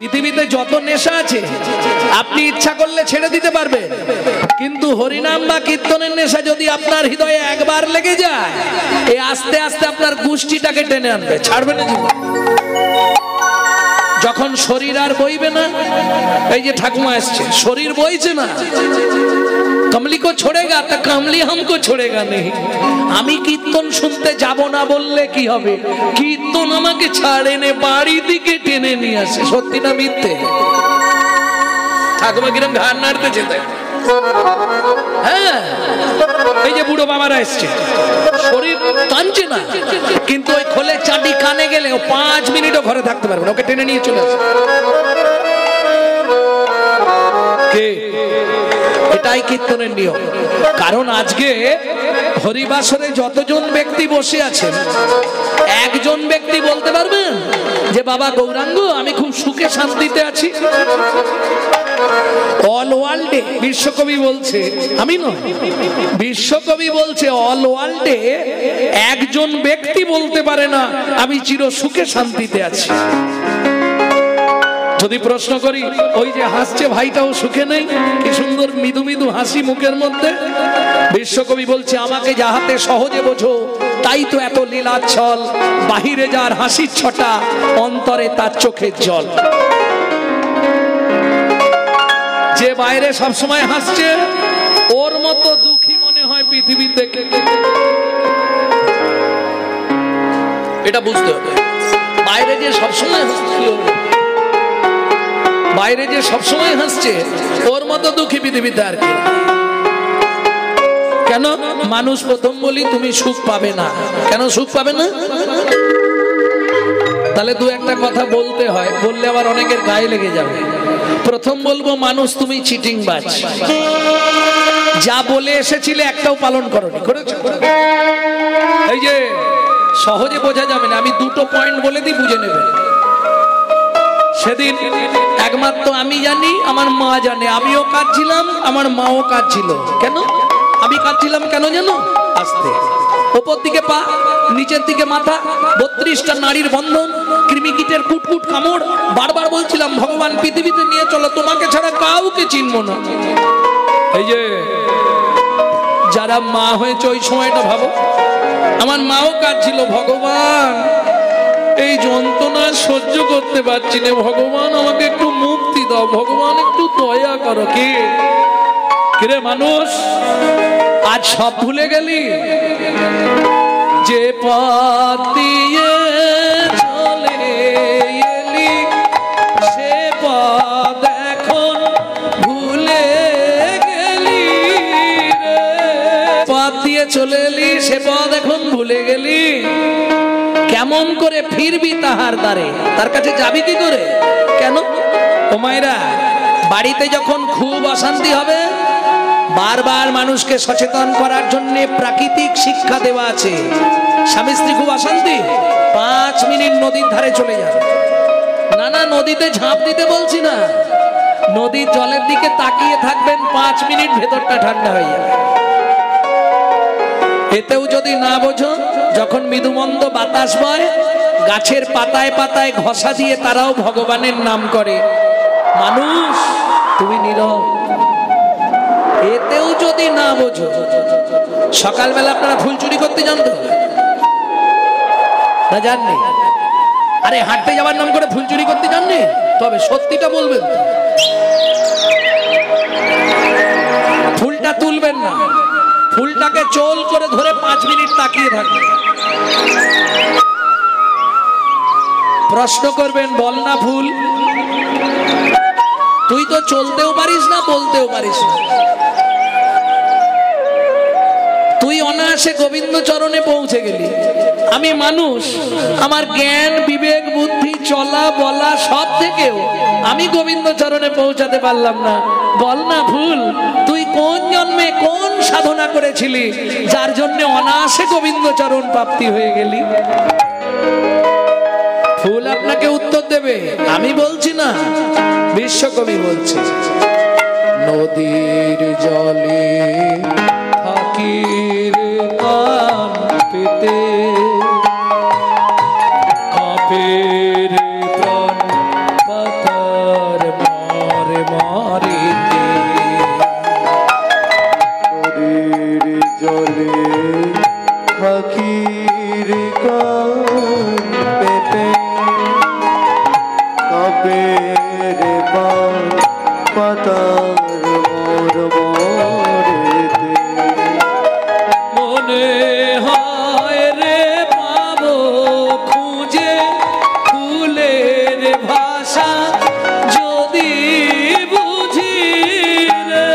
পৃথিবীতে যত নেশা আছে আপনি ইচ্ছা করলে ছেড়ে দিতে পারবেন, কিন্তু হরিনাম বা কীর্তনের নেশা যদি আপনার হৃদয়ে একবার লেগে যায়, এই আস্তে আস্তে আপনার গোষ্ঠীটাকে টেনে আনবে, ছাড়বে না জীবন। যখন শরীর আর বইবে না, এই যে ঠাকুমা আসছে, শরীর বইছে না, কমলি কো ছোড়েগা তা কমলি হামকো ছোড়েগা নেই। আমি কীর্তন শুনতে যাব না বললে কি হবে? কীর্তন আমাকে ছাড়ে নে, বাড়ি দিকে টেনে নিয়ে আসে। সত্যি না মিথ্যে? ঠাকুমা কিরম ঘাড় নাড়তেছে তাই। হ্যাঁ, এই যে বুড়ো বাবারা এসছে, শরীর টানছে না, কিন্তু ওই খোলে চাটি কানে গেলে ও 5 মিনিটও ঘরে থাকতে পারবে না, ওকে টেনে নিয়ে চলে আসে। কে? এটাই কীর্তনের নিয়ম। কারণ আজকে হরিবাসরে যতজন ব্যক্তি বসে আছেন, একজন ব্যক্তি বলতে পারবেন যে বাবা গৌরাঙ্গ আমি খুব সুখে শান্তিতে আছি? অল ওয়ার্ল্ডে বিশ্বকবি বলছে, আমি নয়, বিশ্বকবি বলছে অল ওয়ার্ল্ডে একজন ব্যক্তি বলতে পারে না আমি চির সুখে শান্তিতে আছি। যদি প্রশ্ন করি, ওই যে হাসছে ভাইটাও সুখে নেই? কি সুন্দর মৃদু মৃদু হাসি মুখের মধ্যে। বিশ্বকবি বলছে আমাকে যাহাতে সহজে বোঝো, তাই তো এত লীলাচ্ছল, বাহিরে যার হাসির ছটা, অন্তরে তার চোখের জল। যে বাইরে সবসময় হাসছে, ওর মতো দুঃখী মনে হয় পৃথিবীতে। এটা বুঝতে হবে। বাইরে যে সবসময় হাসছে, বাইরে যে সবসময় হাসছে, ওর মতো দুঃখী পৃথিবীতে আর কি। কেন? মানুষ প্রথম বলি তুমি সুখ পাবে না। কেন সুখ পাবে না? তাহলে দু একটা কথা বলতে হয়, বললে আবার অনেকের গায়ে লেগে যাবে। প্রথম বলবো মানুষ তুমি চিটিংবাজ, যা বলে এসেছিলে একটাও পালন করনি। করেছো? এই যে সহজে বোঝা যাবে না, আমি দুটো পয়েন্ট বলে দিই, বুঝে নেবেন। সেদিন একমাত্র আমি জানি, আমার মা জানে, আমিও কাঁদছিলাম, আমার মাও কাঁদছিল। কেন আমি কাঁদছিলাম কেন জানো? আস্তে, ওপর দিকে পা, নিচের দিকে মাথা, 32টা নারীর বন্ধন, কৃমিকীটের কুটকুট কামড়। বারবার বলছিলাম ভগবান পৃথিবীতে নিয়ে চলো, তোমাকে ছাড়া কাউকে চিনব না। এই যে যারা মা হয়েছে ওই সময়টা ভাবো, আমার মাও কাঁদছিল, ভগবান এই যন্ত্রণা সহ্য করতে পারছি না, ভগবান আমাকে একটু মুক্তি দাও, ভগবান একটু দয়া করো। কে মানুষ আজ সব ভুলে গেলি? যে পথ দিয়ে চলে এলি সে পথ এখন ভুলে গেলি। পথ দিয়ে চলে এলি, সে পথ এখন ভুলে গেলি। কেমন করে ফিরবি তাহার দ্বারে? তার কাছে যাবি কি করে? কেন? ও মায়েরা, বাড়িতে যখন খুব অশান্তি হবে, বারবার মানুষকে সচেতন করার জন্য প্রাকৃতিক শিক্ষা দেওয়া আছে। স্বামী স্ত্রী খুব অশান্তি, 5 মিনিট নদীর ধারে চলে যান। না না, নদীতে ঝাঁপ দিতে বলছি না, নদীর জলের দিকে তাকিয়ে থাকবেন, 5 মিনিট ভেতরটা ঠান্ডা হয়ে যাবে। এতেও যদি না বোঝো, যখন মৃদুমন্দ বাতাস বয়, গাছের পাতায় পাতায় ঘষা দিয়ে তারাও ভগবানের নাম করে। মানুষ তুমি নীরব, এতেও যদি না বোঝো। সকালবেলা আপনারা ফুল চুরি করতে জানতো না? জাননি? আরে হাঁটতে যাওয়ার নাম করে ফুল চুরি করতে জাননি? তবে সত্যিটা বলবেন, ফুলটা তুলবেন না, ফুলটাকে চোল করে ধরে 5 মিনিট তাকিয়ে থাকবেন। প্রশ্ন করবেন, বল না ফুল, তুই তো চলতেও পারিস না, বলতেও পারিস না, তুই অনায়াসে গোবিন্দ চরণে পৌঁছে গেলি। আমি মানুষ, আমার জ্ঞান বিবেক বুদ্ধি চলা বলা সব থেকেও আমি গোবিন্দ চরণে পৌঁছাতে পারলাম না। বল না ফুল, তুই কোন জন্মে কোন সাধনা করেছিলি যার জন্য অনায়াসে গোবিন্দ চরণ প্রাপ্তি হয়ে গেলি? ফুল আপনাকে উত্তর দেবে, আমি বলছি না, বিশ্বকবি বলছে। নদীর জলে থাকির বলে পাখির পেতে কবে রে পাতার মোর মোরেতে মনে হয় রে পাবো খুঁজে ফুলের ভাষা যদি বুঝি রে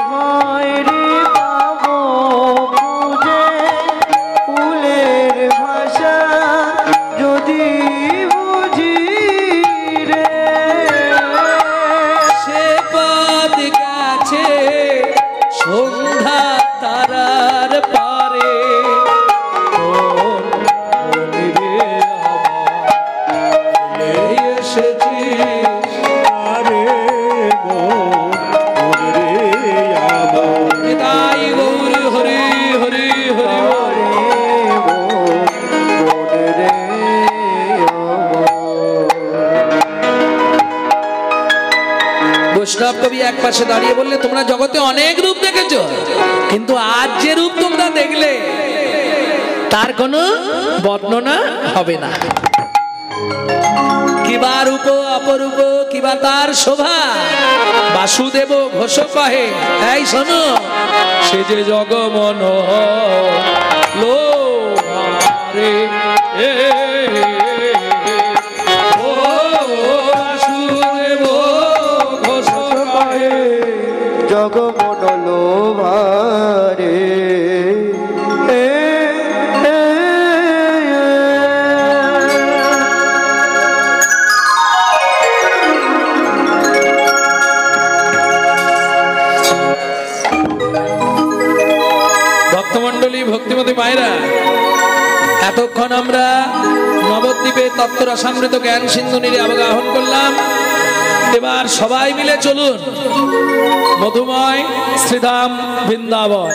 হয় রে পাবো খুঁজে ফুলের ভাষা যদি বুঝি রে সে পথ গেছে সন্ধ্যা তারার পারে কোন মনে রে আমার এসেছিস আরে মন রে আমার নিতাই গৌর হরি হরি হরি বৈষ্ণব কবি এক পাশে দাঁড়িয়ে বললে তোমরা জগতে অনেক রূপ দেখেছো কিন্তু আজ যে রূপ তোমরা দেখলে তার কোনো বর্ণনা হবে না কিবা রূপ অপরূপ কিবা তার শোভা বাসুদেব ঘোষ কহে এই শোনো সে যে জগমন লো রে ও বাসুদেব ঘোষ কহে জগমন লোভারে ভক্তমণ্ডলী ভক্তিমতী মায়েরা এতক্ষণ আমরা নবদ্বীপে তত্ত্ব রসামৃত জ্ঞান সিন্ধু নীরে অবগাহন করলাম এবার সবাই মিলে চলুন মধুময় শ্রীধাম বৃন্দাবন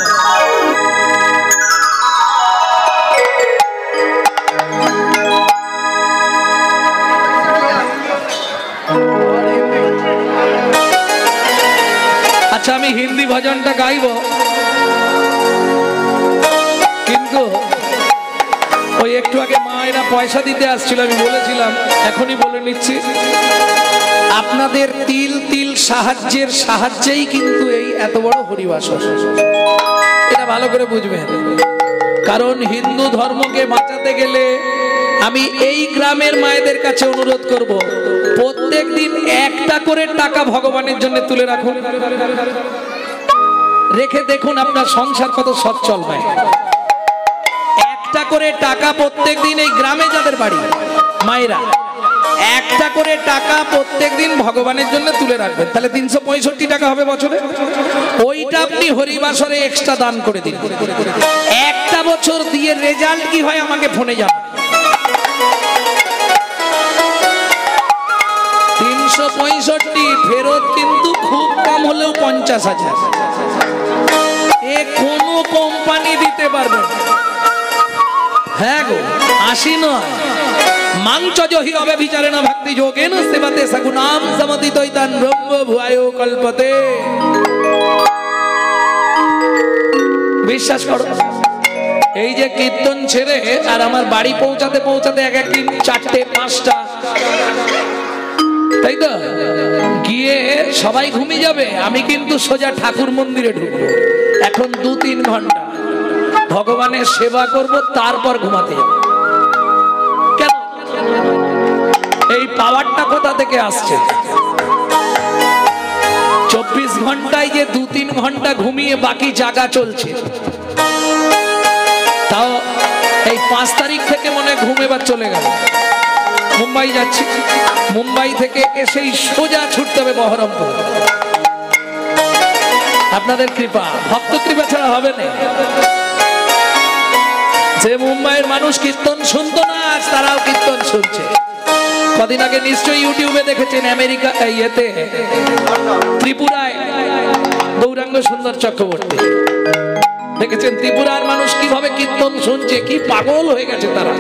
আচ্ছা আমি হিন্দি ভজনটা গাইব কিন্তু ওই একটু আগে মায়েরা পয়সা দিতে আসছিল আমি বলেছিলাম এখনই বলে নিচ্ছি আপনাদের তিল তিল সাহায্যের সাহায্যেই কিন্তু এই এত বড় হরিবাসর এটা ভালো করে বুঝবেন কারণ হিন্দু ধর্মকে বাঁচাতে গেলে আমি এই গ্রামের মায়েদের কাছে অনুরোধ করব প্রত্যেক দিন একটা করে টাকা ভগবানের জন্য তুলে রাখুন রেখে দেখুন আপনার সংসার কত সচ্ছল হয় একটা করে টাকা প্রত্যেক দিন এই গ্রামে যাদের বাড়ি মায়েরা একটা করে টাকা প্রত্যেক দিন ভগবানের জন্য তুলে রাখবেন তাহলে 365 টাকা হবে বছরে ওইটা আপনি হরিবাসরে এক্সট্রা দান করে দিন একটা বছর দিয়ে রেজাল্ট কি হয় আমাকে ফোনে জানান 365 ফেরত কিন্তু খুব কম হলেও 50,000 এ কোনো কোম্পানি দিতে পারবে হ্যাঁ গো 80 নয় মাংচ জহি হবে বিচারে না ভক্তি যোগেন সেবাতে সগুনাম সমতিতৈতান ব্রহ্ম ভুয়ায়ো কল্পতে বিশ্বাস করো এই যে কীর্তন ছেড়ে আর আমার বাড়ি পৌঁছাতে পৌঁছাতে এক একদিন 4টে 5টা তাই তো গিয়ে সবাই ঘুমিয়ে যাবে আমি কিন্তু সোজা ঠাকুর মন্দিরে ঢুকবো এখন 2-3 ঘন্টা ভগবানের সেবা করব তারপর ঘুমাতে যাব কেন এই পাওয়ারটা কোথা থেকে আসছে 24 ঘন্টায় যে 2-3 ঘন্টা ঘুমিয়ে বাকি জাগা চলছে তাও এই 5 তারিখ থেকে মনে ঘুম এবার চলে গেল মুম্বাই যাচ্ছি মুম্বাই থেকে এসেই সোজা ছুটতে হবে বহরমপুর আপনাদের কৃপা ভক্ত কৃপা ছাড়া হবে না যে মুম্বাইয়ের মানুষ কীর্তন শুনতো না আজ তারাও কীর্তন শুনছে কদিন আগে নিশ্চয়ই ইউটিউবে দেখেছেন আমেরিকা ইয়েতে ত্রিপুরায় গৌরাঙ্গ সুন্দর চক্রবর্তী দেখেছেন ত্রিপুরার মানুষ কিভাবে কীর্তন শুনছে কি পাগল হয়ে গেছে তারা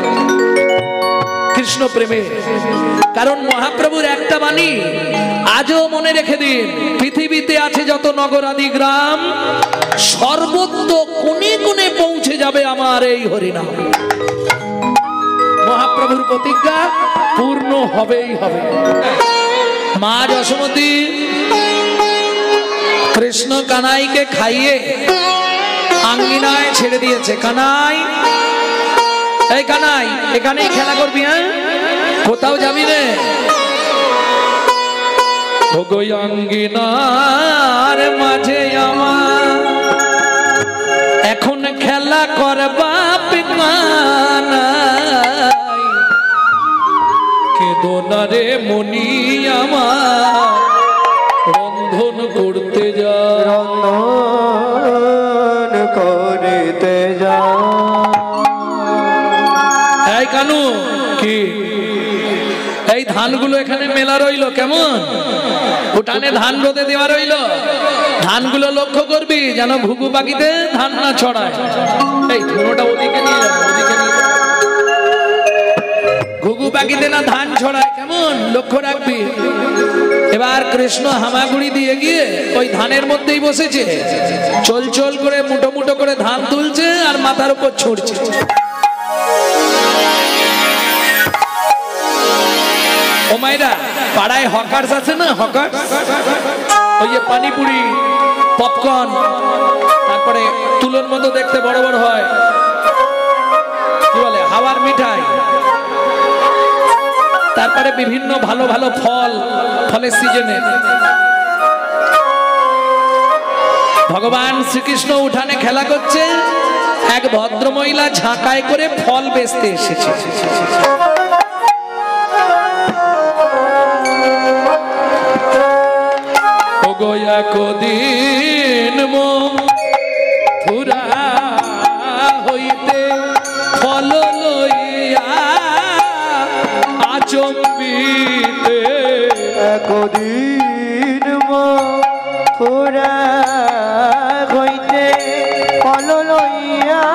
কৃষ্ণ প্রেমে। কারণ মহাপ্রভুর একটা বাণী আজও মনে রেখে দিন, পৃথিবীতে আছে যত নগর আদি গ্রাম, সর্বত্র কোণে কোণে পৌঁছে যাবে আমার এই হরিনাম। মহাপ্রভুর প্রতিজ্ঞা পূর্ণ হবেই হবে। মা যশোমতী কৃষ্ণ কানাইকে খাইয়ে আঙ্গিনায় ছেড়ে দিয়েছে। কানাই, এই কানাই, এখানেই খেলা করবি, হ্যাঁ, কোথাও যাবি না। ওগো আঙ্গিনার মাঝে আমার এখন খেলা করবা কানাই, কেদো না রে মনি আমার, রন্ধন করতে যা, রন্ধন করতে যা। এই কানু, কি এই ধানগুলো এখানে মেলা রইলো কেমন? উঠানে ধান রোদে দেওয়া রইলো, ধানগুলো লক্ষ্য করবি যেন ঘুঘু পাখিতে ধান না ছড়ায়। এই ধুনোটা ওদিকে নিয়ে যাবে, ওদিকে নিয়ে যাবে, ঘুঘু পাখিতে না ধান ছড়ায়, কেমন লক্ষ্য রাখবি। এবার কৃষ্ণ হামাগুড়ি দিয়ে গিয়ে ওই ধানের মধ্যেই বসেছে, চল চল করে মুঠো মুঠো করে ধান তুলছে আর মাথার উপর ছুটছে। ও মাইরা, পাড়ায় হকার্স আছে না, হকার, ওই যে পানিপুরি, পপকর্ন, তারপরে তুলোর মতো দেখতে বড় বড় হয়, কি বলে, হাওয়ার মিঠাই, তারপরে বিভিন্ন ভালো ভালো ফল, ফলের সিজনে ভগবান শ্রীকৃষ্ণ উঠানে খেলা করছে, এক ভদ্র মহিলা ঝাঁকায় করে ফল বেচতে এসেছে। কদিন মথুরা হইতে ফল লইয়া আচম্বিতে, কদিন মথুরা হইতে ফল লইয়া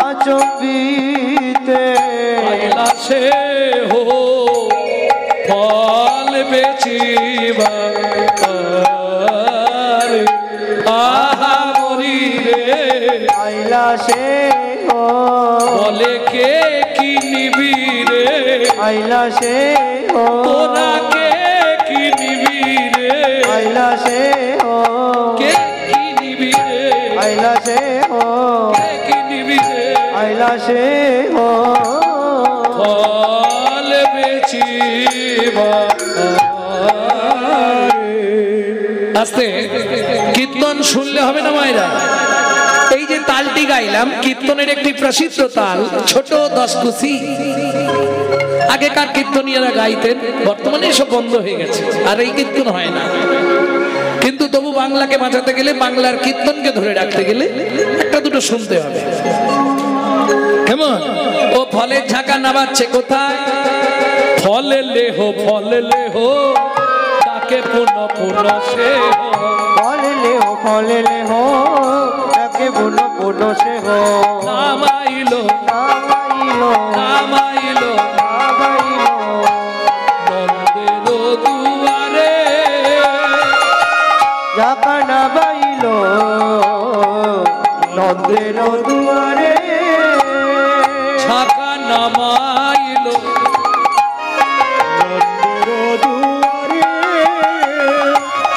আচম্বিতে, সে হো ফল বেচিবা, আহা মরি রে, আইলা সে হো বলে কে কিনিবি রে, আইলা সে হো তোরা কে কিনিবি রে, আইলা সে হো কে কিনিবি রে, আইলা সে হো কে কিনিবি রে, আইলা সে হো ফল বেচিবা। আস্তে কীর্তন শুনলে হবে না মায়েরা। এই যে তালটি গাইলাম, কীর্তনের একটি প্রসিদ্ধ তাল, ছোট দশকুশি। আগেকার কীর্তনীয়রা গাইতেন, বর্তমানে এসব বন্ধ হয়ে গেছে, আর এই কীর্তন হয় না। কিন্তু তবু বাংলাকে বাঁচাতে গেলে, বাংলার কীর্তনকে ধরে রাখতে গেলে একটা দুটো শুনতে হবে। কেমন? ও ফলের ঝাঁকা নামাচ্ছে কোথায়? ফলে লেহো, ফলে লেহো, তাকে পুনঃ পুনঃ সে হো, ফলে লেহো, ফলে লেহো, তাকে পুনঃ পুনঃ সে হো, নামাইলো, নামাইলো, নামাইলো, নামাইলো, নন্দের দুয়ারে, ঝাঁকা নামাইলো, নন্দের দুয়ারে, ঝাঁকা নামাইলো, নন্দের দুয়ারে,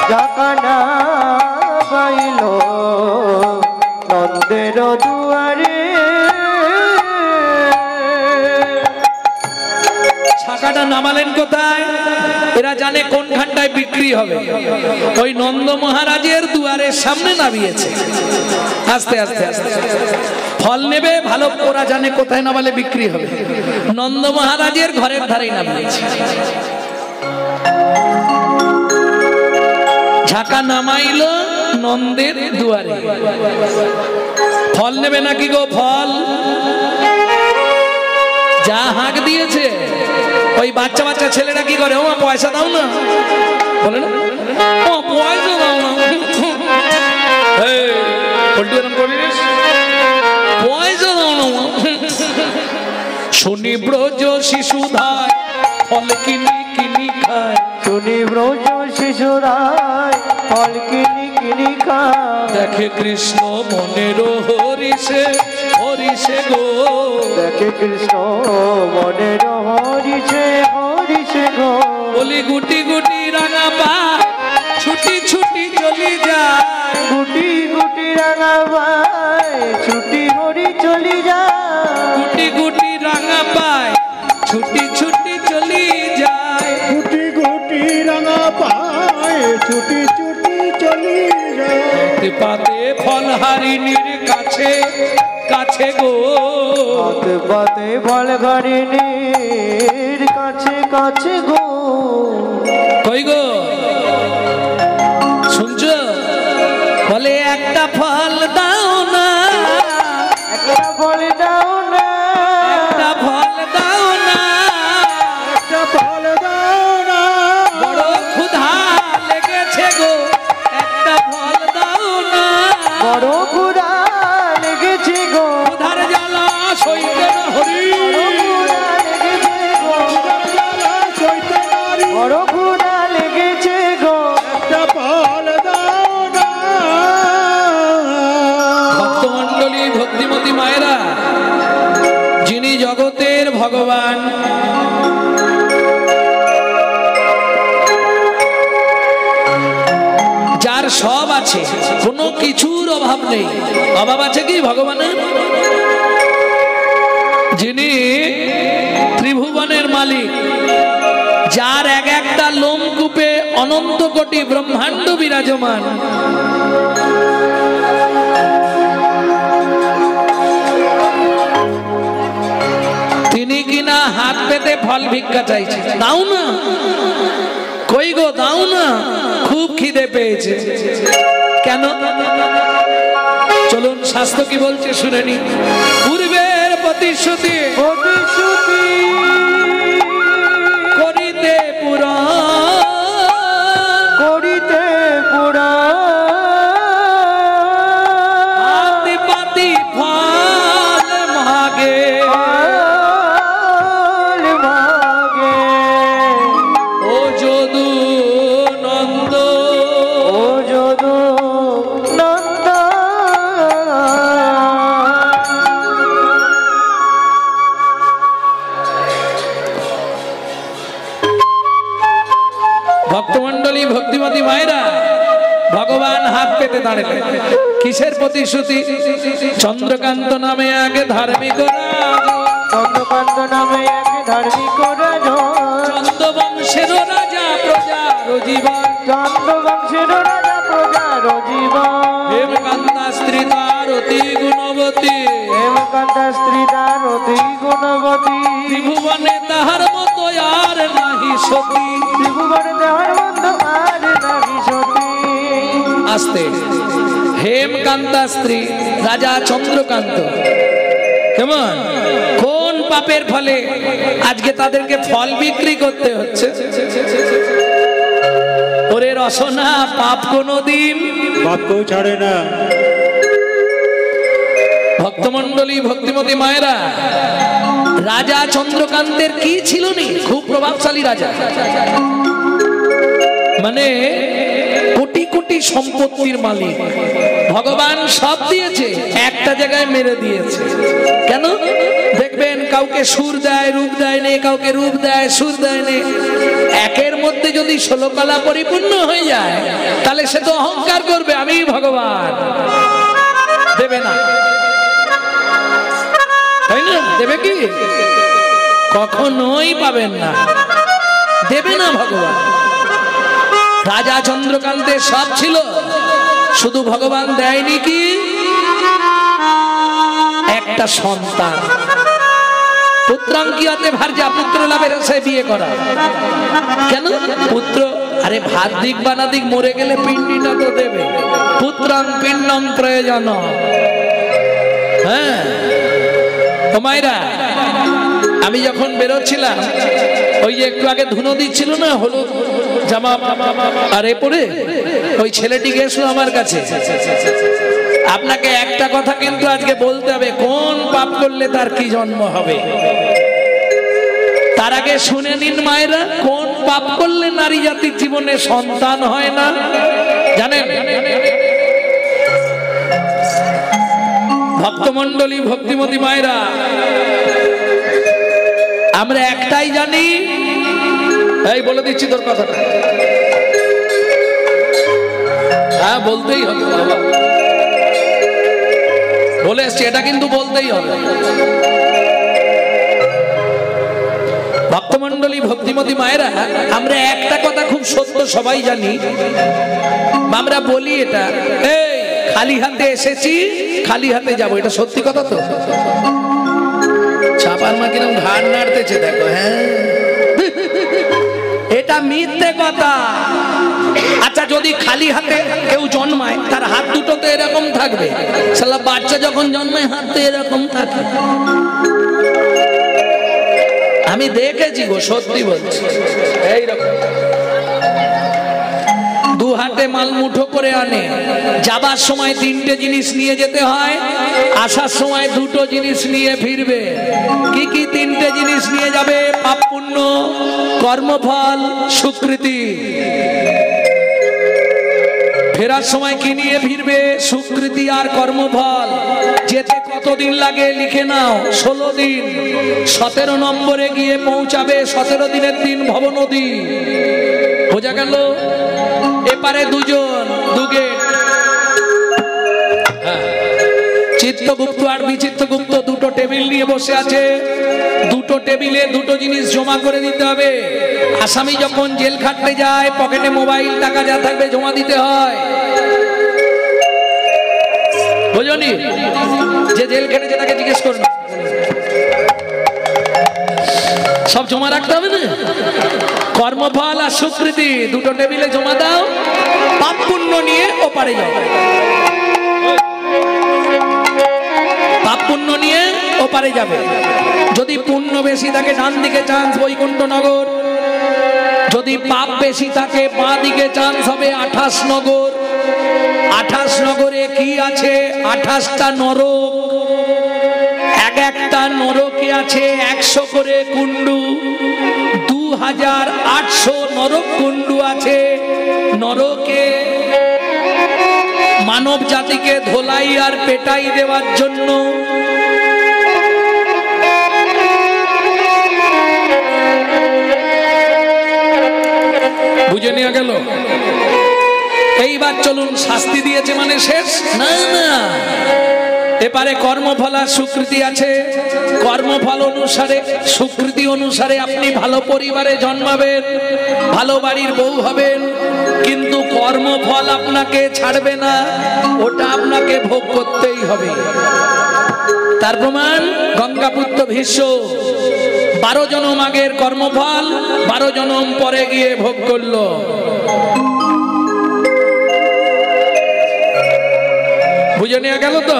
ঝাঁকা নামাইলো, নন্দের দুয়ারে। ছাকাটা নামালেন কোথায়? এরা জানে কোনখানটায় বিক্রি হবে, ওই নন্দ মহারাজের দুয়ারের সামনে নামিয়েছে। আস্তে আস্তে আস্তে ফল নেবে, ভালো ওরা জানে কোথায় নামালে বিক্রি হবে, নন্দ মহারাজের ঘরের ধারেই নামিয়েছে। ঝাঁকা নামাইলো নন্দের দুয়ারে। ফল নেবে নাকি গো? ফল যা হাঁক দিয়েছে, ওই বাচ্চা বাচ্চা ছেলেরা কি করে? ও পয়সা দাও না, বলে না, ও পয়সা দাও না, পয়সা দাও না, শুনি ব্রজ শিশুধায় ফল কিনি কিনি খায়, শুনি ব্রজ শিশুরায় ফল কিনি কিনি খায়। দেখে কৃষ্ণ মনের হরিষে হরিষে গো, দেখে কৃষ্ণ মনের হরিষে হরিষে গো। বলি গুটি গুটি রাঙা পা ছুটি ছুটি চলি যায়, গুটি গুটি রাঙা পায় ছুটি হরি চলি যায়। গুটি গুটি রাঙা পায় ছুটি ছুটি চলি যায়, গুটি গুটি রাঙা পায় ছুটি ছুটি চলি যায়। হাতে পাতে ফল হারিণীর কাছে কাছে গো, হাতে পাতে ফল হারিণীর কাছে কাছে গো। কই গো শুনছো? বলে একটা ফল দাও না, একটা ফল দাও না, একটা ফল দাও না, একটা ফল দাও না, বড় ক্ষুধা লেগেছে গো, একটা ফল দাও না, বড় ক্ষুধা লেগেছে গো। ক্ষুধার জ্বালা সইতে না হরি, বড় ক্ষুধা লেগেছে গো। একটা ফল দাও না। ভক্তমণ্ডলী ভক্তিমতী মায়েরা, যিনি জগতের ভগবান, যার সব আছে, কোনো কিছুর অভাব নেই। অভাব আছে কি ভগবানের? যিনি ত্রিভুবনের মালিক, যার এক একটা লোমকূপে অনন্ত কোটি ব্রহ্মাণ্ড বিরাজমান, তিনি কিনা হাত পেতে ফল ভিক্ষা চাইছে, দাও না। কই গো দাও না, খুব খিদে পেয়েছে। কেন? চলুন শাস্ত্র কি বলছে শুনে নি। পূর্বের প্রতিশ্রুতি প্রতিশ্রুতি করিতে পুরাণ, করিতে পুরাণ, হাতে পাতি ফল মাগে, ফল মাগে। ও যদু নন্দ, ও যদু নন্দ, ভক্তমণ্ডলী ভক্তিমতী মায়েরা, ভগবান হাত পেতে দাঁড়ালেন। কিসের প্রতিশ্রুতি? চন্দ্রকান্ত নামে আগে ধার্মিক রাজ, চন্দ্রকান্ত নামে এক ধার্মিক রাজা, চন্দ্রবংশের রাজা প্রজার জীবন, চন্দ্রবংশের রাজা প্রজার জীবন। হেমকান্তা স্ত্রী তার অতি গুণবতী, হেমকান্তা স্ত্রী তার অতি গুণবতী, ত্রিভুবনে তাহার মতো আর নাহি সতী। ত্রিভুবনে দেওয়ার মতো আর নাহি সতী। আস্তে, হেমকান্তা স্ত্রী রাজা চন্দ্রকান্ত, কেমন কোন পাপের ফলে আজকে তাদেরকে ফল বিক্রি করতে হচ্ছে? ওরে রসনা, পাপ কোনদিন বাপকেও ছাড়ে না। ভক্তমণ্ডলী ভক্তিমতী মায়েরা, রাজা চন্দ্রকান্তের কি ছিল নি? খুব প্রভাবশালী রাজা, মানে কোটি কোটি সম্পত্তির মালিক। ভগবান সব দিয়েছে, একটা জায়গায় মেরে দিয়েছে। কেন? দেখবেন কাউকে সুর দেয় রূপ দেয় নে, কাউকে রূপ দেয় সুর দেয় নে। একের মধ্যে যদি 16 কলা পরিপূর্ণ হয়ে যায়, তাহলে সে তো অহংকার করবে আমি ভগবান। দেবে না, তাই না? দেবে কি? কখনোই পাবেন না, দেবে না ভগবান। রাজা চন্দ্রকান্তের সব ছিল, শুধু ভগবান দেয়নি কি? একটা সন্তান। পুত্রাঙ্কিয়াতে ভার্যা, পুত্র লাভের আশায় বিয়ে করা। কেন? পুত্র, আরে ভাত দিক বানা দিক, মরে গেলে পিণ্ডিটা তো দেবে। পুত্রাং পিণ্ডং প্রয়োজন। হ্যাঁ তো মায়েরা, আমি যখন বেরোচ্ছিলাম, ওই যে একটু আগে ধুনো দিচ্ছিল না হলুদ জামা আর এ পরে, ওই ছেলেটি গেছিল আমার কাছে। আপনাকে একটা কথা কিন্তু আজকে বলতে হবে, কোন পাপ করলে তার কি জন্ম হবে। তার আগে শুনে নিন মায়েরা, কোন পাপ করলে নারী জাতির জীবনে সন্তান হয় না জানেন? ভক্তমণ্ডলী, ভক্তিমতী মায়েরা, আমরা একটাই জানি, এই বলে দিচ্ছি তোর কথাটা, হ্যাঁ বলতেই হবে বাবা, বলে এসছি, এটা কিন্তু বলতেই হবে। ভক্তমণ্ডলী, ভক্তিমতী মায়েরা, আমরা একটা কথা খুব সত্য সবাই জানি, আমরা বলি এটা, এই খালি হাতে এসেছি খালি হাতে যাবো, এটা সত্যি কথা তো? চাপার মা কিরম ঘাড় নাড়তেছে দেখো, হ্যাঁ এটা মিথ্যে কথা। আচ্ছা যদি খালি হাতে কেউ জন্মায়, তার হাত দুটো তো এরকম থাকবে, শালা বাচ্চা যখন জন্মায় হাত তো এরকম থাকে। আমি দেখেছি গো, সত্যি বলছি, এইরকম দু হাতে মাল মুঠো করে আনে, যাবার সময় তিনটে জিনিস নিয়ে যেতে হয়, আসার সময় দুটো জিনিস নিয়ে ফিরবে। কি কি তিনটে জিনিস নিয়ে যাবে? পাপ পুণ্য, কর্মফল, স্বীকৃতি। ফেরার সময় কি নিয়ে ফিরবে? স্বীকৃতি আর কর্মফল। যেতে কতদিন লাগে লিখে নাও, 16 দিন। 17 নম্বরে গিয়ে পৌঁছাবে, 17 দিনের দিন ভবনদী। বোঝা গেল? এপারে দুজন, দু গেট। চিত্তগুপ্ত আর বিচিত্রগুপ্ত দুটো টেবিল নিয়ে বসে আছে, দুটো টেবিলে দুটো জিনিস জমা করে দিতে হবে। আসামি যখন জেল খাটতে যায়, পকেটে মোবাইল, টাকা যা থাকবে জমা দিতে হয়, বুঝনি? যে জেল খেটেছে তাকে জিজ্ঞেস করুন, সব জমা রাখতে হবে না? কর্মফল আর স্বীকৃতি দুটো টেবিলে জমা দাও, পাপ পুণ্য নিয়ে ওপারে যাও। পাপ পুণ্য নিয়ে ওপারে যাবে। যদি পুণ্য বেশি থাকে ডান দিকে চান্স বৈকুণ্ঠ নগর, যদি পাপ বেশি থাকে বাঁ দিকে চান্স হবে 28 নগর। 28 নগরে কি আছে? 28টা নরক। এক একটা নরকে আছে 100 করে কুণ্ডু। 2800 নরক কুণ্ডু আছে। নরকে মানব জাতিকে ধোলাই আর পেটাই দেওয়ার জন্য বুঝে নেওয়া গেল। এইবার চলুন, শাস্তি দিয়েছে মানে শেষ না, না। এপারে কর্মফল আর স্বীকৃতি আছে। কর্মফল অনুসারে, স্বীকৃতি অনুসারে আপনি ভালো পরিবারে জন্মাবেন, ভালো বাড়ির বউ হবেন, কিন্তু কর্মফল আপনাকে ছাড়বে না, ওটা আপনাকে ভোগ করতেই হবে। তার প্রমাণ গঙ্গাপুত্র ভীষ্ম 12 জনম আগের কর্মফল 12 জনম পরে গিয়ে ভোগ করলো। বুঝে নেওয়া গেল তো?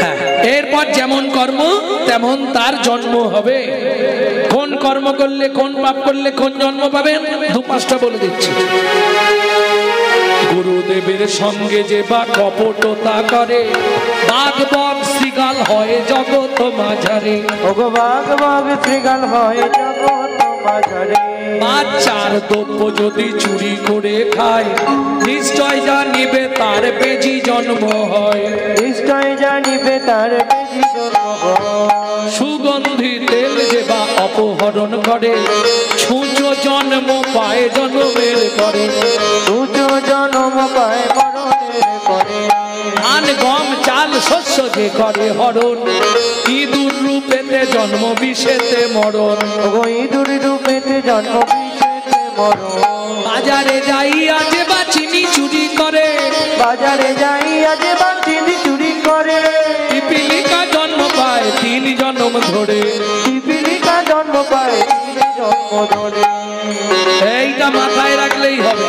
হ্যাঁ, এরপর যেমন কর্ম তেমন তার জন্ম হবে। কোন কর্ম করলে, কোন পাপ করলে কোন জন্ম পাবেন, 2-5টা বলে দিচ্ছি। গুরুদেবের সঙ্গে যে বা কপটতা করে, বাঘ বক শ্রীগাল হয় জগৎ মাঝারে। ওগো বাঘ বক শ্রীগাল হয় জগৎ মাঝারে। বাচ্চার দ্রব্য যদি চুরি করে খায়, নিশ্চয় জানিবে তার বেজি জন্ম হয়। নিশ্চয় জানিবে তার বেজি জন্ম হয়। সুগন্ধি তেল যে বা অপহরণ করে, ছুঁচো জন্ম পায় জন্মের করে। ছুঁচো জন্ম পায় মরণের করে। ধান গম চাল শস্য যে করে হরণ, ইঁদুর রূপেতে জন্ম বিষেতে মরণ। ওগো ইঁদুর রূপেতে জন্ম বিষেতে মরণ। বাজারে যাইয়া যে বা চিনি চুরি করে, বাজারে যাইয়া যে বা চিনি চুরি করে। পিপিলিকা জন্ম পায় 3 জন্ম ধরে। পিপিলিকা জন্ম পায় 3 জন্ম ধরে। এইটা মাথায় রাখলেই হবে।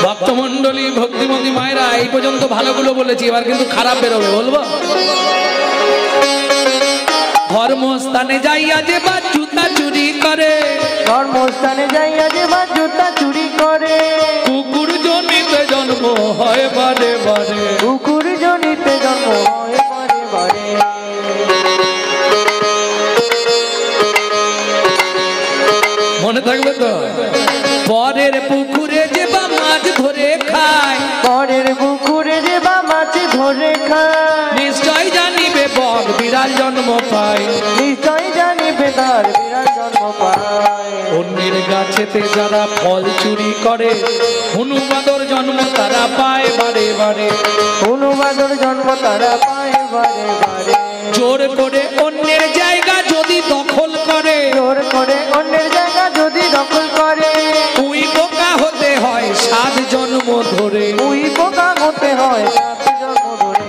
ভক্তমণ্ডলী, ভক্তিমতী মায়েরা, এই পর্যন্ত ভালোগুলো বলেছি, এবার কিন্তু খারাপ বেরোবে, বলবো? ধর্মস্থানে যাইয়া যে বা জুতা চুরি করে, ধর্মস্থানে যাইয়া যে বা জুতা চুরি করে। কুকুর জনিতে জন্ম হয় বারে বারে। কুকুর জনিতে জন্ম হয় বারে বারে। পরের পুকুরে যে বা মাছ ধরে খায়, পরের পুকুরে যে বা মাছ ধরে খায়, নিশ্চয় জানিবে বক বিড়াল জন্ম পায়, নিশ্চয় জানিবে তার বিড়াল জন্ম পায়। অন্যের গাছেতে যারা ফল চুরি করে, হনুমাদর জন্ম তারা পায় বারে বারে, হনুমাদর জন্ম তারা পায় বারে বারে। জোর করে অন্যের জায়গা যদি দখল করে, জোর করে অন্যের জায়গা যদি দখল করে, উই বোকা হতে হয় 7 জন্ম ধরে। উই বোকা হতে হয় 7 জন্ম ধরে।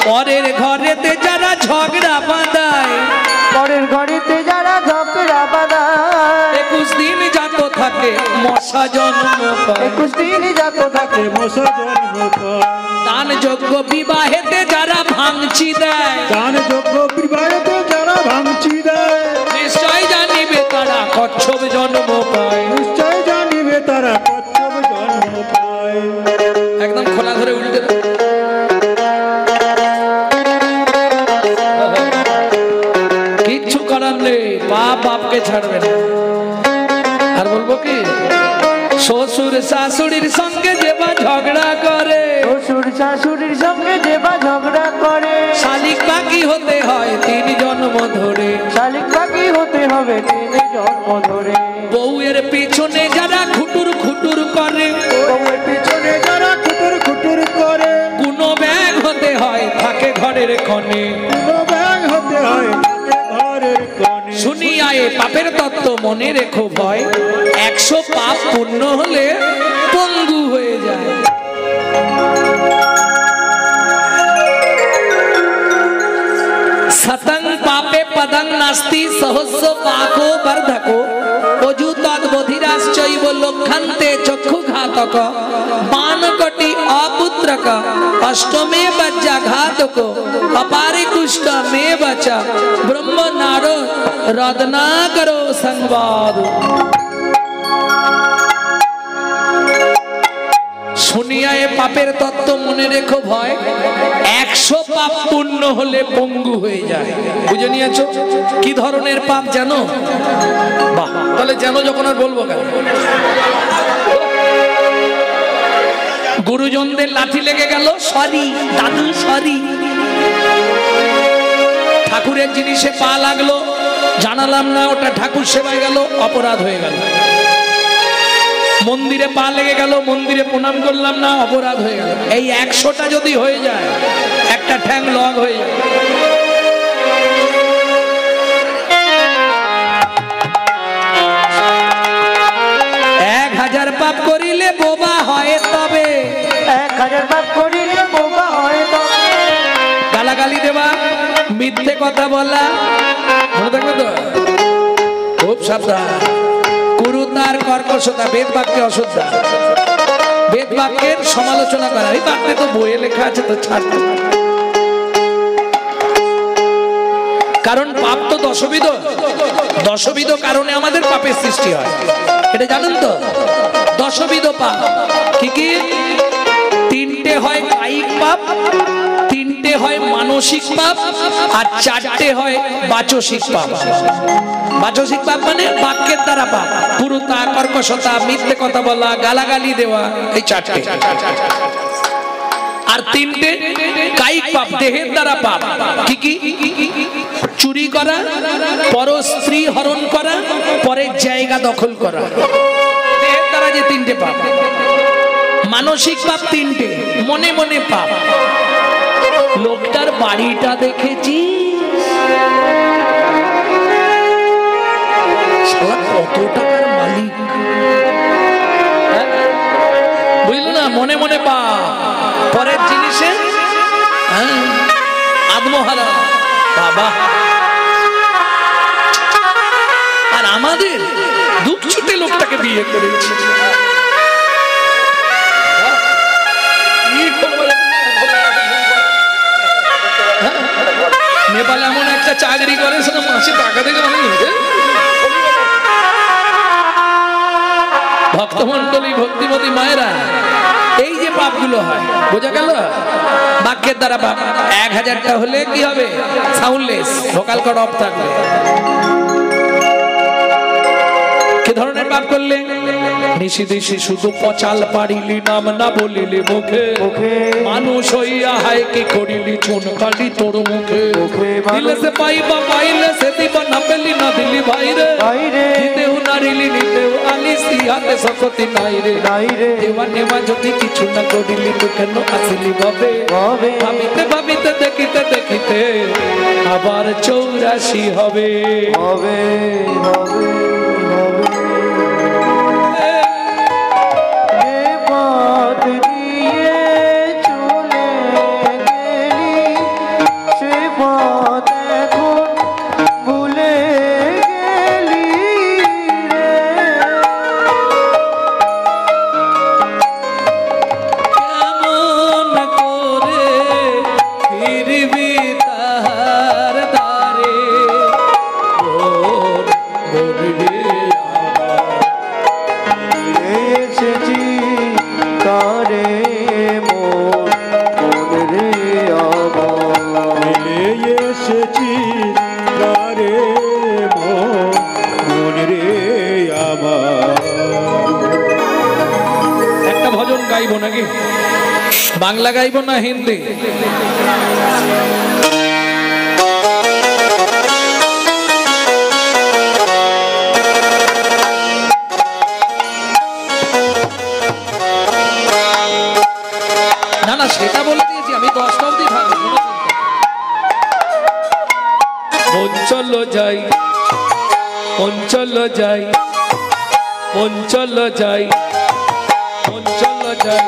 পরের ঘরেতে যারা ঝগড়া বাঁধায়, পরের ঘরেতে যারা ঝগড়া বাঁধায়, 21 দিন যাত থাকে মশা জন্ম পায়, 21 দিন যাত থাকে মশা জন্ম পায়। দান যোগ্য বিবাহেতে যারা ভাঙচি দেয়, দান যোগ্য বিবাহেতে যারা ভাঙচি দেয়, নিশ্চয় জানিবে তারা কচ্ছপ জন্ম পায়। নিশ্চয় জানিবে তারা কচ্ছপ জন্ম পায়। একদম খোলা ধরে উল্টে দাও। কিচ্ছু করার নেই, বাপ বাপকে ছাড়বে না। আর বলবো কি, শ্বশুর শাশুড়ির সঙ্গে যে বা ঝগড়া করে, শ্বশুর শাশুড়ির সঙ্গে যে বা ঝগড়া করে, শালিক পাখি হতে হয় 3 জন্ম ধরে, শালিক পাখি হতে হবে 3 জন্ম ধরে। বউয়ের পিছনে যারা খুটুর খুটুর করে, বউয়ের পিছনে যারা খুটুর খুটুর করে, কোনো ব্যাগ হতে হয় থাকে ঘরের কোণে, কোনো ব্যাগ হতে হয় থাকে ঘরের কোণে। শুনিয়া এ পাপের তত্ত্ব মনে রেখো ভয়, 100 পাপ পূর্ণ হলে পঙ্গু হয়ে যায়। সতং পাপে পদং নাস্তি সহস্র পাপো বর্ধকো, অজু তদ বধিরাশ্চৈব লক্ষন্তে চক্ষু ঘাতক, বানকটি অপুত্রক, অষ্টমে বজ্জা ঘাতক, অপারে কুষ্ঠ মে বচা, ব্রহ্ম নারো রদনা করো সংবাদ। শুনিয়া এ পাপের তত্ত্ব মনে রেখো ভয়, 100 পাপ পূর্ণ হলে পঙ্গু হয়ে যায়। বুঝে নিয়েছো কি ধরনের পাপ জানো? বাহ, তাহলে জানো যখন আর বলবো কেন। গুরুজনদের লাঠি লেগে গেল, সরি দাদু সরি। ঠাকুরের জিনিসে পা লাগলো, জানালাম না ওটা ঠাকুর সেবায় গেল, অপরাধ হয়ে গেল। মন্দিরে পা লেগে গেল, মন্দিরে প্রণাম করলাম না, অপরাধ হয়ে গেল। এই 100টা যদি হয়ে যায়, একটা ঠ্যাং লগ হয়ে যায়। 1000 পাপ করিলে বোবা হয় তবে, 1000 পাপ করিলে বোবা হয় তবে, গালাগালি দেওয়া, মিথ্যে কথা বলা, মনে থাকবে তো, খুব সাবধান। কুরুতার কর্কশতা, বেদ বাক্যে অশ্রদ্ধা, বেদ বাক্যের সমালোচনা করা। এই বাক্যে তো বইয়ে লেখা আছে, তো ছাড়। কারণ পাপ তো দশবিধ, দশবিধ কারণে আমাদের পাপের সৃষ্টি হয়, এটা জানেন তো? দশবিধ পাপ কি কি? 3টে হয় কায়িক পাপ, 3টে হয় মানসিক পাপ, আর 4টে হয় বাচসিক পাপ। বাচসিক পাপ মানে বাক্যের দ্বারা পাপ, পুরুতা, কর্কশতা, মিথ্যে কথা বলা, গালাগালি দেওয়া, এই 4টে। আর 3টে কায়িক পাপ, দেহের দ্বারা পাপ। কি কি? চুরি করা, পর স্ত্রী হরণ করা, পরের জায়গা দখল করা, দেহের দ্বারা যে 3টে পাপ। মানসিক পাপ 3টে, মনে মনে পাপ। লোকটার বাড়িটা দেখেছি, কত টাকার মালিক, বুঝল না? মনে মনে পাপ, পরের জিনিসে আত্মহারা। বাবা, আর আমাদের দুঃখ ছুটে লোকটাকে বিয়ে করেছি। নেপালে এমন একটা চাকরি করে, সেটা মাসে টাকা থেকে অনেক ভক্তমন্ডলী, ভক্তিমতী মায়েরা, এই যে পাপগুলো হয়, বোঝা গেল? বাক্যের দ্বারা পাপ। 1000টা হলে কি হবে? সাউন্ডলেস, ভোকাল কর্ড অফ থাকবে। পাঠ করলে নিশি দিশি শুধু পচাল পারিলি নাম না বলিলি মুখে মানুষ হইয়া হায় কি করিলি চুন কালি তোর মুখে দিলে সে পাইবা পাইলে সে দিবা না পেলি না দিলি ভাইরে নিতেও নারিলি নিতেও আলিসি হাতে শক্তি নাই রে দেওয়া নেওয়া যদি কিছু না করিলি তো কেন আসিলি ভাবে ভাবিতে ভাবিতে দেখিতে দেখিতে আবার 84 হবে হবে হবে বাংলা গাইব না হিন্দি না না সেটা বলে দিয়েছি আমি 10টা অবধি থাকবো অঞ্চল যাই অঞ্চল যাই অঞ্চল যাই অঞ্চল যাই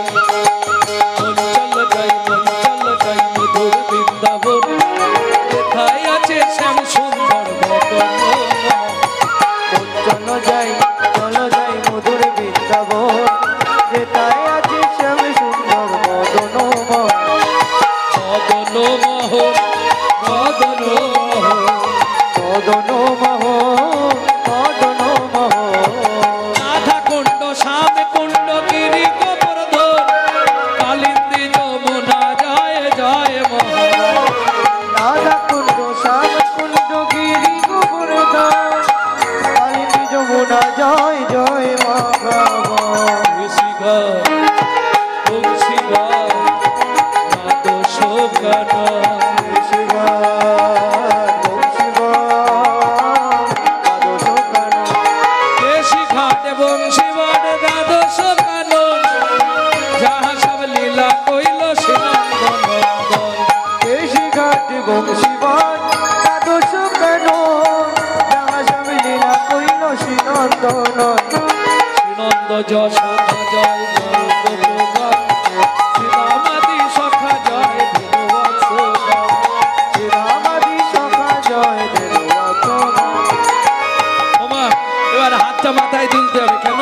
মাথায় তুলতে হবে কেন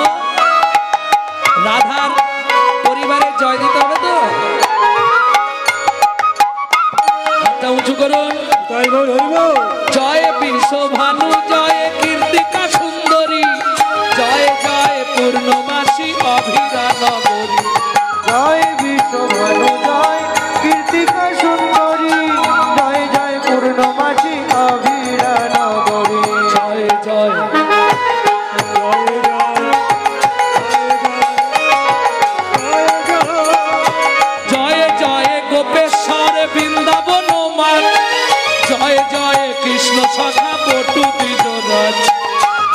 রাধার পরিবারের জয় দিতে হবে তো হাতটা উঁচু করুন জয় বিশ্বভানু জয় কীর্তিকা সুন্দরী জয় জয় পূর্ণমাসী অভিরা নগরী জয় বিশ্বভানু জয় কীর্তিকা সুন্দরী জয় জয় পূর্ণমাসী অভিরা নগরী জয় জয় জয় জয় কৃষ্ণ সখা পটু দ্বিজরাজ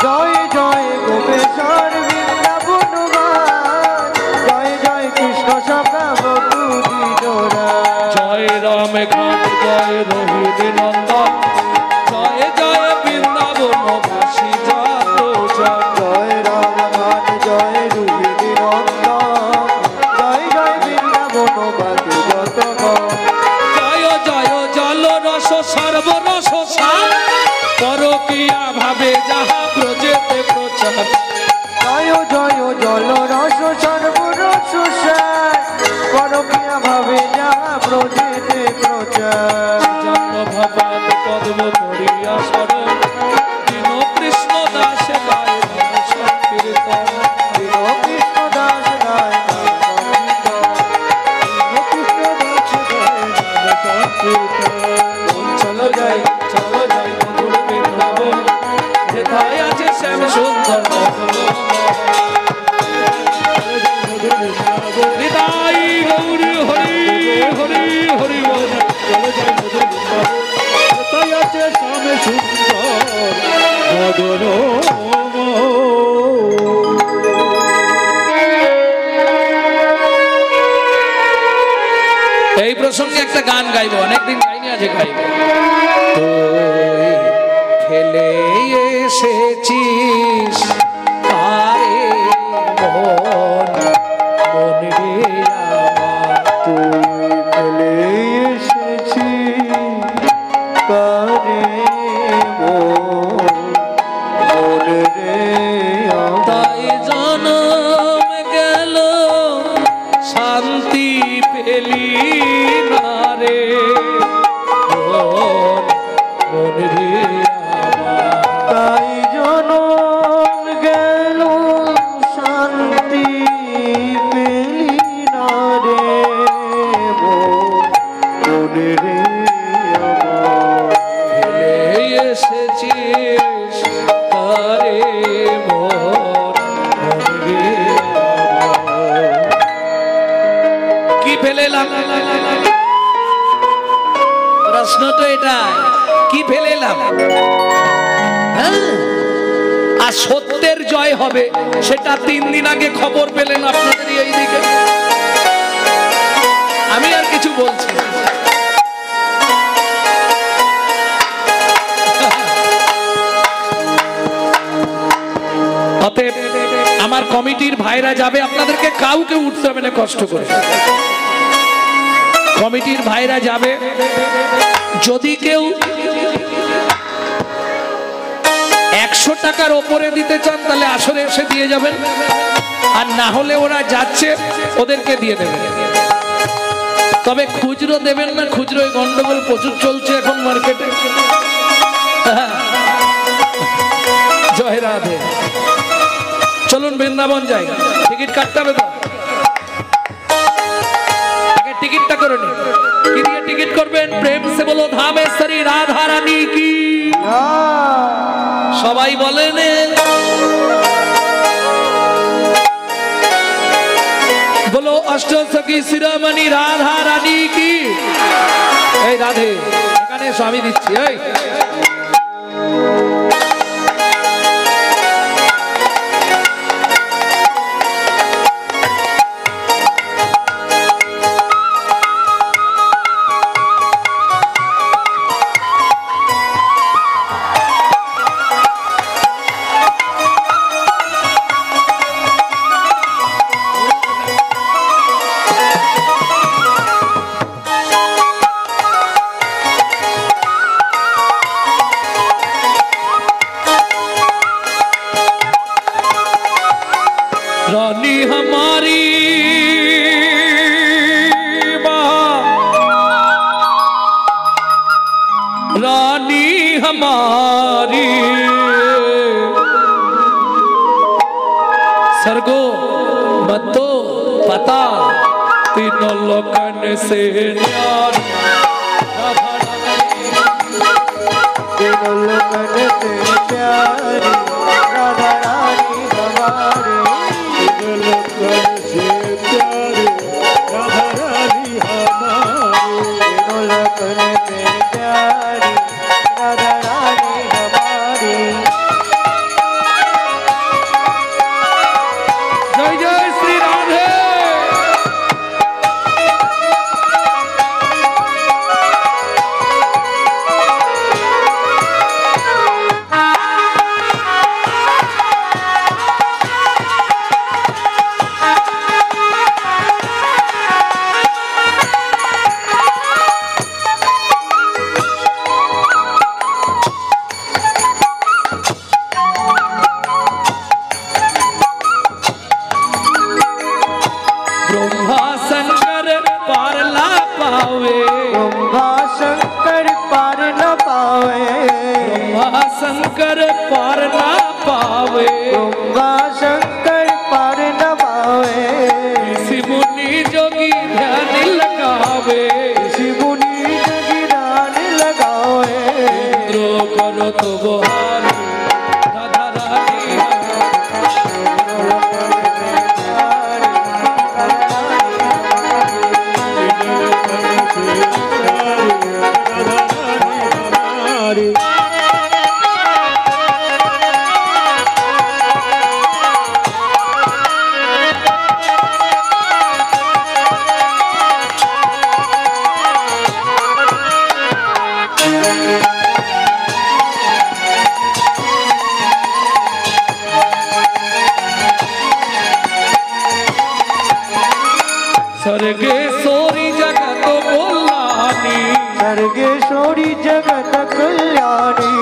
জয় জয় গোপেশ্বর বৃন্দাবন জয় জয় কৃষ্ণ সখা পটু দ্বিজরাজ জয় রাম ঘাট জয় রোহিণী নন্দন জয় জয় বৃন্দাবন বাসী যাত জয় রাম ঘাট জয় রোহিণী নন্দন জয় জয় বৃন্দাবন বাসী যত জয় জয় জল রস সর্বরস সার পরকিয়া ভাবে যাহা ব্রজেতে প্রচার জয় জয় জল রস সর্বরস সার পরকিয়া ভাবে যাহা ব্রজেতে প্রচার জন্ম ভবান পদ্ম করিয়া শরণ দীন কৃষ্ণ দাস গায় নাম সংকীর্তন দীন কৃষ্ণ দাস গায় নাম সংকীর্তন চলো যাই মধুর বৃন্দাবন যেথায় আছে শ্যাম সুন্দর প্রসঙ্গে একটা গান গাইবো, অনেকদিন গাইনি, আজ গাইবো। তুই ফেলে এসেছিস কারে মন, মন রে আমার। তুই ফেলে এসেছিস কারে মন, মন রে আমার। তাই জনম গেল শান্তি পেলি না রে মন, মন রে আমার। তাই জনম গেল শান্তি পেলি না রে মন, মন রে আমার। ফেলে এসেছিস তারে মন, মন রে আমার। কি ফেলে এলাম? প্রশ্ন তো এটা, কি ফেলে এলাম? হ্যাঁ, আর সত্যের জয় হবে সেটা 3 দিন আগে খবর পেলেন আপনাদের এই দিকে। আমি আর কিছু বলছি না। অতএব আমার কমিটির ভাইরা যাবে, আপনাদেরকে কাউকে উঠতে হবে না কষ্ট করে। কমিটির ভাইরা যাবে, যদি কেউ 100 টাকার ওপরে দিতে চান তাহলে আসরে এসে দিয়ে যাবেন, আর না হলে ওরা যাচ্ছে ওদেরকে দিয়ে দেবেন। তবে খুচরো দেবেন না, খুচরো গন্ডগোল প্রচুর চলছে এখন মার্কেটে। জয় রাধে। চলুন বৃন্দাবন যাই, টিকিট কাটতে হবে তো, আগে টিকিটটা করে নিন। কি দিয়ে টিকিট করবেন? প্রেম সে বলো ধামেশ্বরী রাধা রানী কি। সবাই বলেন বলো অষ্টসখী শিরোমণি রাধা রানী কি। এই রাধে, এখানে স্বামী দিচ্ছি। এই रानी हमारी रानी हमारी सरगो मतो पता तीनों लोकन से न्यार तीनों लोकन से प्यारी राधा रानी हमारी। लोकन से प्यारे राधा रानी हमारी। तीनों लोकन से प्यारी राधा रानी हमारी। जय जय श्री राधे। ब्रह्मा शंकर पार ला पावे, ब्रह्मा शंकर पार न पावे, ब्रह्मा शंकर पार ना पावे, ब्रह्मा शंकर पार न पावे। ऋषि मुनि जोगी ध्यान लगावे, ऋषि मुनि जोगी ध्यान लगावे। इंद्रो करो तो बहारी राधा रानी सर्गेश्वरी जगत कल्याणी, सर्गेश्वरी जगत कल्याणी,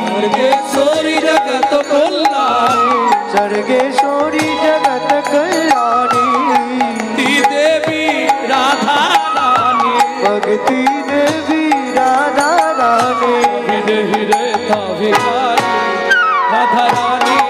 सर्गेश्वरी जगत कल्याणी, सर्गेश्वरी जगत कल्याणी, देवी राधा रानी, भक्ति देवी राधा रानी, हिरे था भिखारी राधा रानी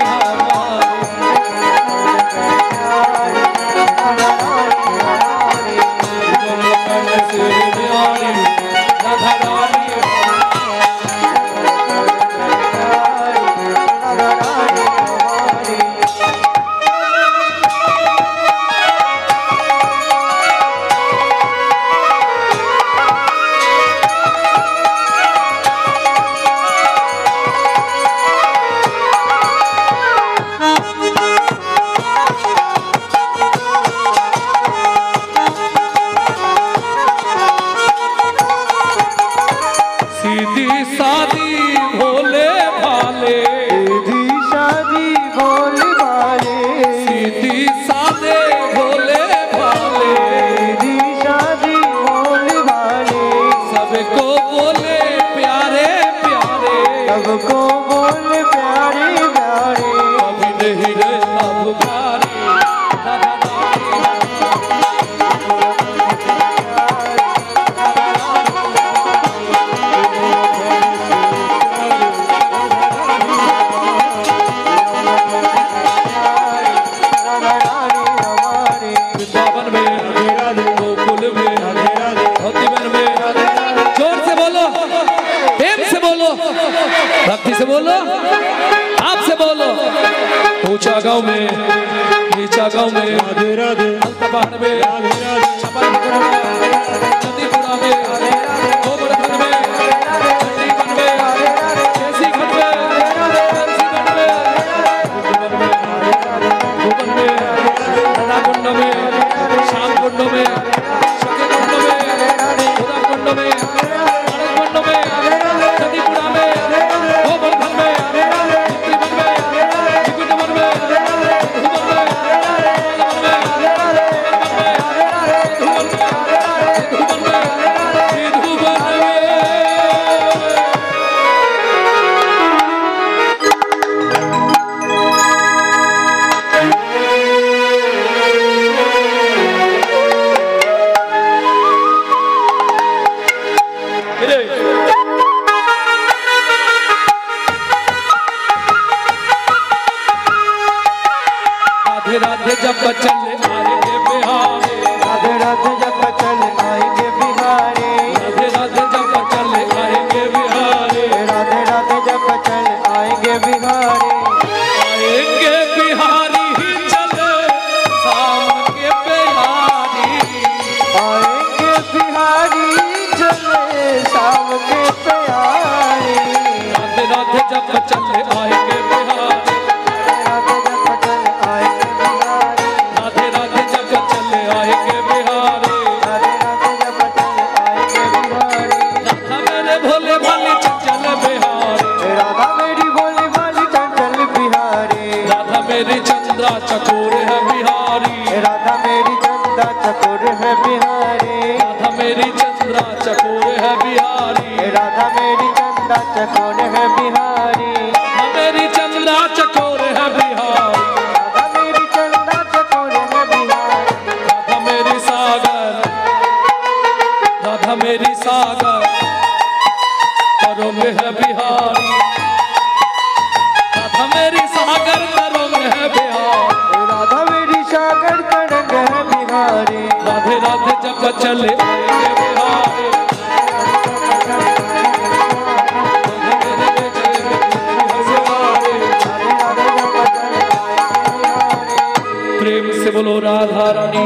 भक्ति से बोलो, आपसे बोलो। ऊंचा गांव में, नीचा गांव में, राधे राधे, पहाड़ में, छपरा में, नदीपुरा में, गोवर्धन में, चंडीगढ़ में, केसीगढ़ में, बंसीगढ़ में, भुवन में, राधाकुंड में, श्यामकुंड में, सखीकुंड में, उदयकुंड में, अड़कुंड में, नदीपुरा में, गोवर्धन में, चित्रीवन में, चिकुटवन में, धुवन में, राधे राधे जब चले आएंगे बिहारी, राधे राधे जब चले आएंगे बिहारी, राधे राधे जब चले आएंगे बिहारी, राधे राधे जब चले आएंगे बिहारी, आएंगे बिहारी ही चले शाम के प्यारी, आएंगे बिहारी चले शाम के प्यारी, राधे राधे जब चले आएंगे बिहारी, राधे राधे जब चले आएंगे बिहारी, राधे राधे जब चले आएंगे बिहारी, राधे राधे जब चले आएंगे बिहारी, राधा मेरे भोले भाले चंचल बिहारी, राधा मेरी भोली भाली चंचल बिहारी, राधा मेरी चंद्रा चकोर है बिहारी, राधा मेरी चंदा चकोर है बिहारी, राधा मेरी चंद्रा चकोर है बिहारी, राधा मेरी चंदा चकोर है बिहारी, राधा मेरी चंद्रा चकोर है बिहारी, राधा मेरी चंदा चकोर है बिहारी, राधा मेरी सागर, राधा मेरी सागर तरंग है बिहारी, राधा मेरी सागर तरंग है बिहारी, राधा मेरी सागर तरंग है बिहारी, राधे राधे जब चले आएंगे बिहारी, प्रेम से बोलो राधा रानी